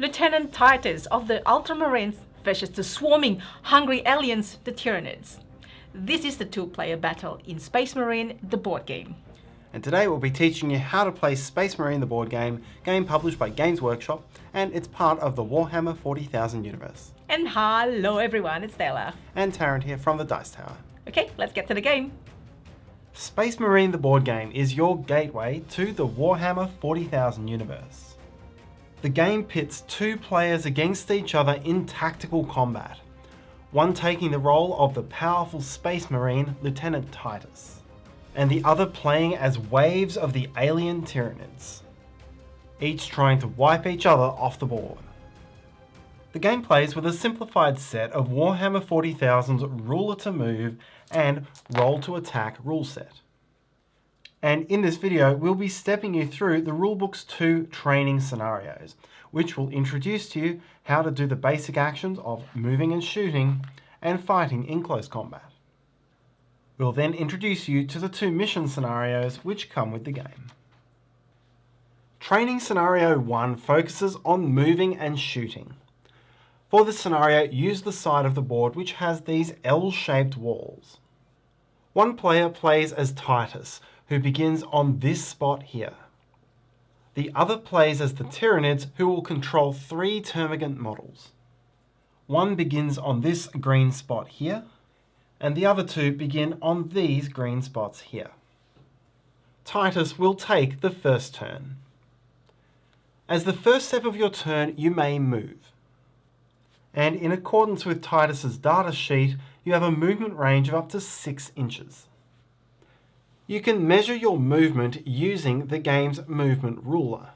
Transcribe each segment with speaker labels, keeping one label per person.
Speaker 1: Lieutenant Titus of the Ultramarines fishes the swarming, hungry aliens, the Tyranids. This is the two-player battle in Space Marine, the board game.
Speaker 2: And today we'll be teaching you how to play Space Marine the board game published by Games Workshop, and it's part of the Warhammer 40,000 universe.
Speaker 1: And hello everyone, it's Stella.
Speaker 2: And Tarrant here from the Dice Tower.
Speaker 1: Okay, let's get to the game.
Speaker 2: Space Marine the board game is your gateway to the Warhammer 40,000 universe. The game pits two players against each other in tactical combat, one taking the role of the powerful Space Marine Lieutenant Titus, and the other playing as waves of the alien Tyranids, each trying to wipe each other off the board. The game plays with a simplified set of Warhammer 40,000's ruler to move and roll to attack rule set. And in this video, we'll be stepping you through the rulebook's two training scenarios, which will introduce to you how to do the basic actions of moving and shooting and fighting in close combat. We'll then introduce you to the two mission scenarios which come with the game. Training Scenario 1 focuses on moving and shooting. For this scenario, use the side of the board which has these L-shaped walls. One player plays as Titus, who begins on this spot here. The other plays as the Tyranids, who will control 3 termagant models. One begins on this green spot here, and the other two begin on these green spots here. Titus will take the first turn. As the first step of your turn, you may move. And in accordance with Titus's data sheet, you have a movement range of up to 6 inches. You can measure your movement using the game's movement ruler.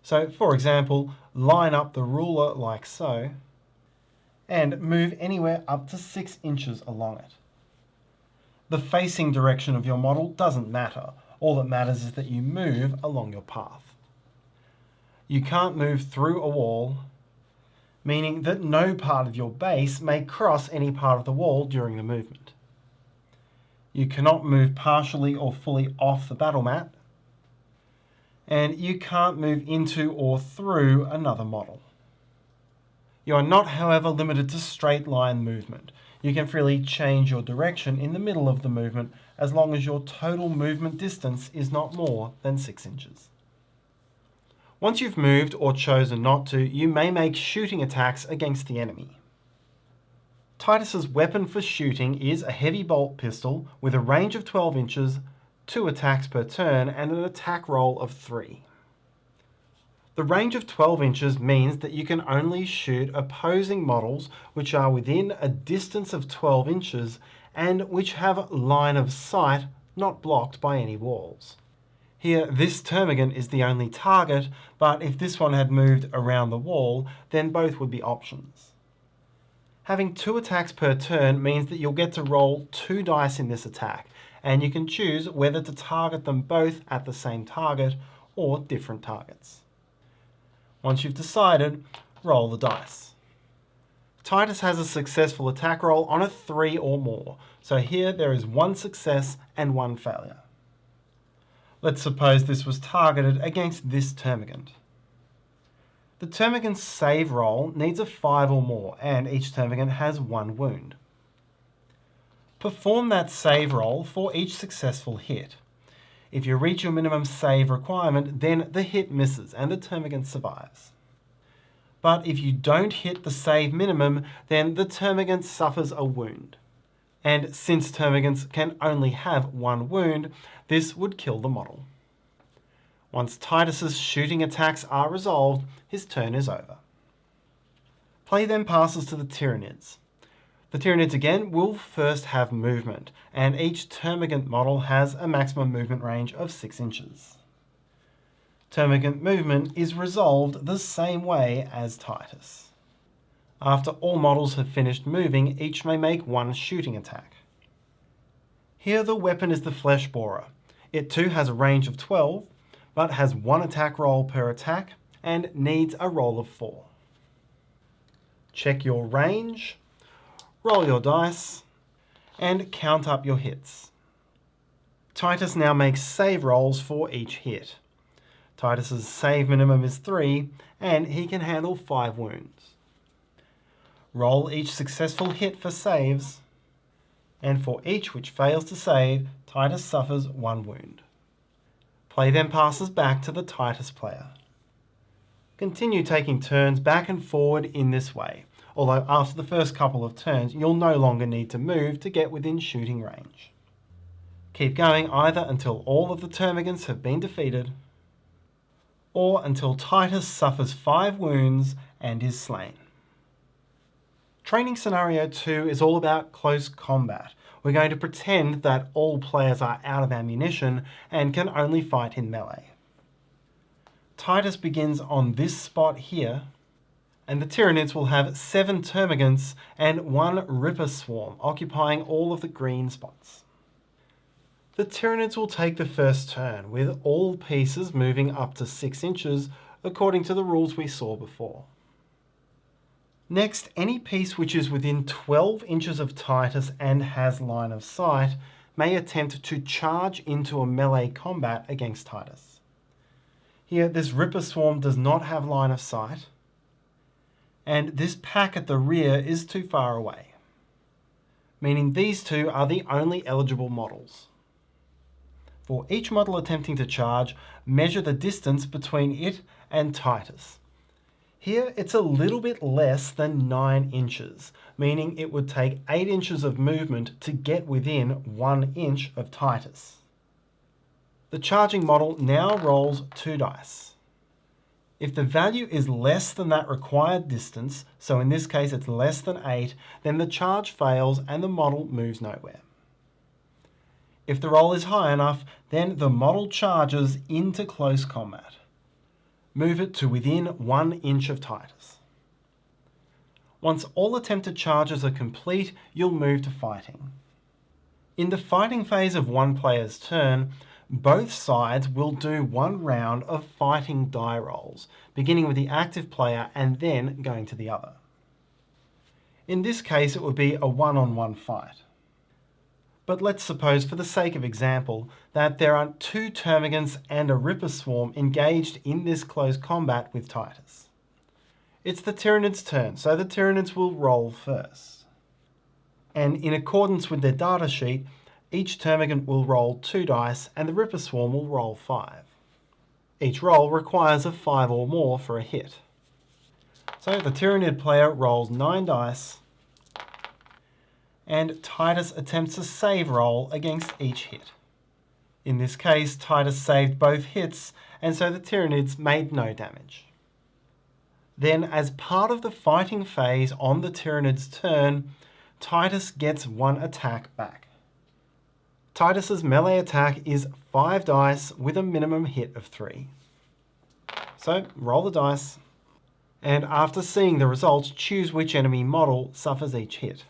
Speaker 2: So, for example, line up the ruler like so, and move anywhere up to 6 inches along it. The facing direction of your model doesn't matter. All that matters is that you move along your path. You can't move through a wall, meaning that no part of your base may cross any part of the wall during the movement. You cannot move partially or fully off the battle mat, and you can't move into or through another model. You are not, however, limited to straight line movement. You can freely change your direction in the middle of the movement as long as your total movement distance is not more than 6 inches. Once you've moved or chosen not to, you may make shooting attacks against the enemy. Titus's weapon for shooting is a heavy bolt pistol with a range of 12 inches, 2 attacks per turn, and an attack roll of 3. The range of 12 inches means that you can only shoot opposing models which are within a distance of 12 inches and which have line of sight not blocked by any walls. Here, this termagant is the only target, but if this one had moved around the wall, then both would be options. Having 2 attacks per turn means that you'll get to roll 2 dice in this attack, and you can choose whether to target them both at the same target or different targets. Once you've decided, roll the dice. Titus has a successful attack roll on a 3 or more, so here there is 1 success and 1 failure. Let's suppose this was targeted against this termagant. The termagant's save roll needs a 5 or more, and each termagant has 1 wound. Perform that save roll for each successful hit. If you reach your minimum save requirement, then the hit misses and the termagant survives. But if you don't hit the save minimum, then the termagant suffers a wound. And since termagants can only have 1 wound, this would kill the model. Once Titus's shooting attacks are resolved, his turn is over. Play then passes to the Tyranids. The Tyranids again will first have movement, and each termagant model has a maximum movement range of 6 inches. Termagant movement is resolved the same way as Titus. After all models have finished moving, each may make 1 shooting attack. Here the weapon is the Flesh Borer. It too has a range of 12, but has 1 attack roll per attack and needs a roll of 4. Check your range, roll your dice, and count up your hits. Titus now makes save rolls for each hit. Titus's save minimum is 3, and he can handle 5 wounds. Roll each successful hit for saves, and for each which fails to save, Titus suffers 1 wound. Play then passes back to the Titus player. Continue taking turns back and forward in this way, although after the first couple of turns you'll no longer need to move to get within shooting range. Keep going either until all of the termagants have been defeated, or until Titus suffers 5 wounds and is slain. Training Scenario 2 is all about close combat. We're going to pretend that all players are out of ammunition and can only fight in melee. Titus begins on this spot here, and the Tyranids will have 7 termagants and 1 Ripper Swarm, occupying all of the green spots. The Tyranids will take the first turn, with all pieces moving up to 6 inches, according to the rules we saw before. Next, any piece which is within 12 inches of Titus and has line of sight may attempt to charge into a melee combat against Titus. Here, this Ripper Swarm does not have line of sight, and this pack at the rear is too far away, meaning these two are the only eligible models. For each model attempting to charge, measure the distance between it and Titus. Here it's a little bit less than 9 inches, meaning it would take 8 inches of movement to get within 1 inch of Titus. The charging model now rolls 2 dice. If the value is less than that required distance, so in this case it's less than 8, then the charge fails and the model moves nowhere. If the roll is high enough, then the model charges into close combat. Move it to within 1 inch of Titus. Once all attempted charges are complete, you'll move to fighting. In the fighting phase of one player's turn, both sides will do 1 round of fighting die rolls, beginning with the active player and then going to the other. In this case, it would be a one-on-one fight. But let's suppose, for the sake of example, that there are 2 termagants and a Ripper Swarm engaged in this close combat with Titus. It's the Tyranids' turn, so the Tyranids will roll first. And in accordance with their data sheet, each termagant will roll 2 dice and the Ripper Swarm will roll 5. Each roll requires a 5 or more for a hit. So the Tyranid player rolls 9 dice, and Titus attempts a save roll against each hit. In this case, Titus saved both hits, and so the Tyranids made no damage. Then, as part of the fighting phase on the Tyranids' turn, Titus gets 1 attack back. Titus's melee attack is 5 dice with a minimum hit of 3. So, roll the dice, and after seeing the results, choose which enemy model suffers each hit.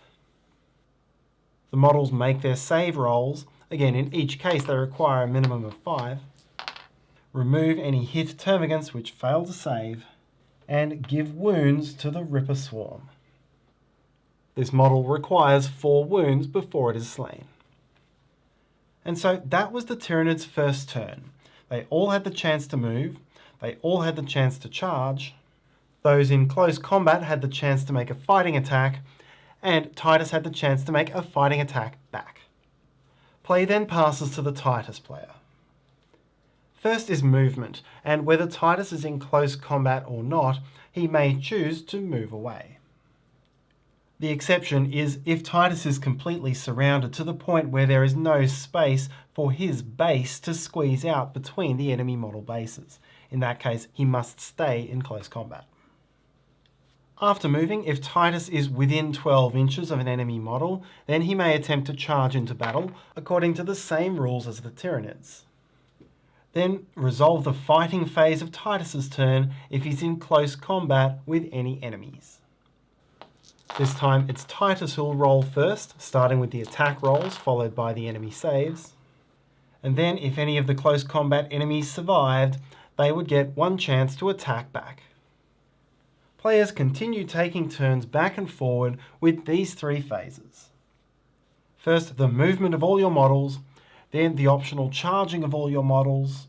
Speaker 2: The models make their save rolls. Again, in each case they require a minimum of 5. Remove any hit termagants which fail to save, and give wounds to the Ripper Swarm. This model requires 4 wounds before it is slain. And so that was the Tyranids' first turn. They all had the chance to move, they all had the chance to charge, those in close combat had the chance to make a fighting attack, and Titus had the chance to make a fighting attack back. Play then passes to the Titus player. First is movement, and whether Titus is in close combat or not, he may choose to move away. The exception is if Titus is completely surrounded to the point where there is no space for his base to squeeze out between the enemy model bases. In that case, he must stay in close combat. After moving, if Titus is within 12 inches of an enemy model, then he may attempt to charge into battle according to the same rules as the Tyranids. Then resolve the fighting phase of Titus's turn if he's in close combat with any enemies. This time it's Titus who'll roll first, starting with the attack rolls followed by the enemy saves. And then if any of the close combat enemies survived, they would get 1 chance to attack back. Players continue taking turns back and forward with these 3 phases. First, the movement of all your models, then the optional charging of all your models,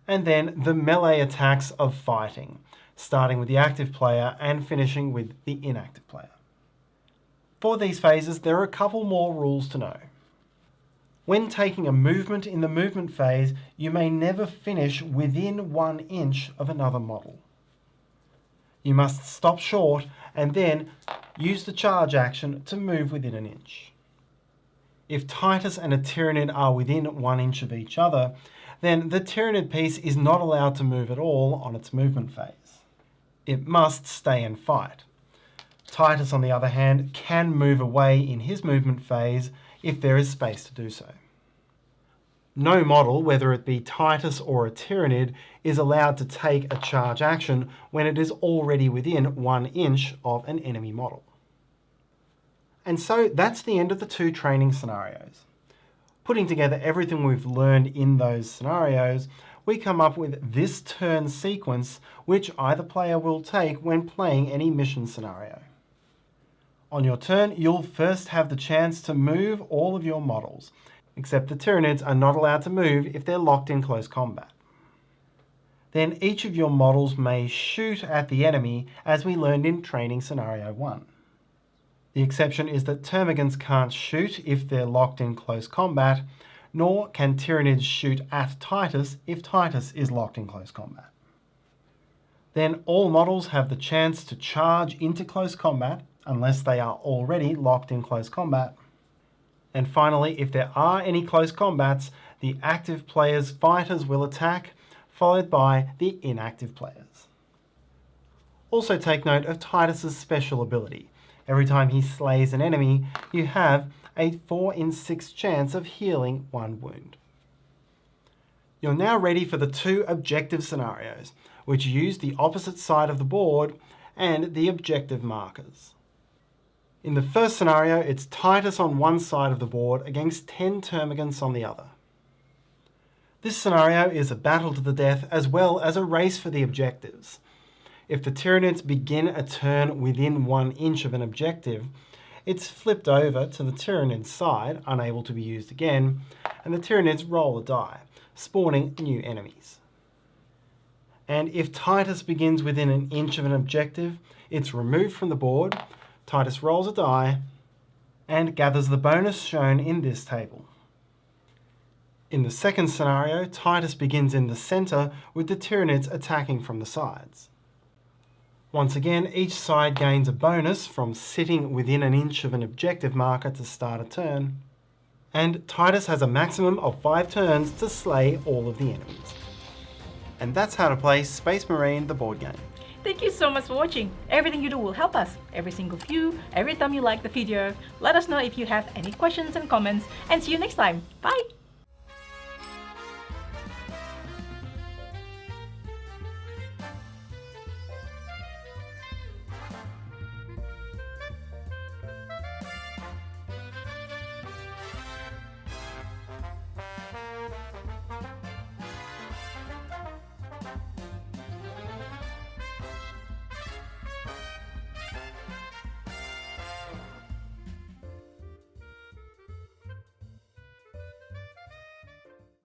Speaker 2: and then the melee attacks of fighting, starting with the active player and finishing with the inactive player. For these phases, there are a couple more rules to know. When taking a movement in the movement phase, you may never finish within 1 inch of another model. You must stop short and then use the charge action to move within 1 inch. If Titus and a Tyranid are within 1 inch of each other, then the Tyranid piece is not allowed to move at all on its movement phase. It must stay and fight. Titus, on the other hand, can move away in his movement phase if there is space to do so. No model, whether it be Titus or a Tyranid, is allowed to take a charge action when it is already within 1 inch of an enemy model. And so that's the end of the 2 training scenarios. Putting together everything we've learned in those scenarios, we come up with this turn sequence which either player will take when playing any mission scenario. On your turn, you'll first have the chance to move all of your models, except the Tyranids are not allowed to move if they're locked in close combat. Then each of your models may shoot at the enemy, as we learned in Training Scenario 1. The exception is that Termagants can't shoot if they're locked in close combat, nor can Tyranids shoot at Titus if Titus is locked in close combat. Then all models have the chance to charge into close combat, unless they are already locked in close combat. And finally, if there are any close combats, the active player's fighters will attack, followed by the inactive players. Also take note of Titus's special ability. Every time he slays an enemy, you have a 4 in 6 chance of healing 1 wound. You're now ready for the 2 objective scenarios, which use the opposite side of the board and the objective markers. In the first scenario, it's Titus on one side of the board against 10 Termagants on the other. This scenario is a battle to the death as well as a race for the objectives. If the Tyranids begin a turn within 1 inch of an objective, it's flipped over to the Tyranid side, unable to be used again, and the Tyranids roll a die, spawning new enemies. And if Titus begins within 1 inch of an objective, it's removed from the board, Titus rolls a die, and gathers the bonus shown in this table. In the second scenario, Titus begins in the centre with the Tyranids attacking from the sides. Once again, each side gains a bonus from sitting within 1 inch of an objective marker to start a turn, and Titus has a maximum of 5 turns to slay all of the enemies. And that's how to play Space Marine the board game.
Speaker 1: Thank you so much for watching. Everything you do will help us. Every single view, every time you like the video. Let us know if you have any questions and comments, and see you next time. Bye!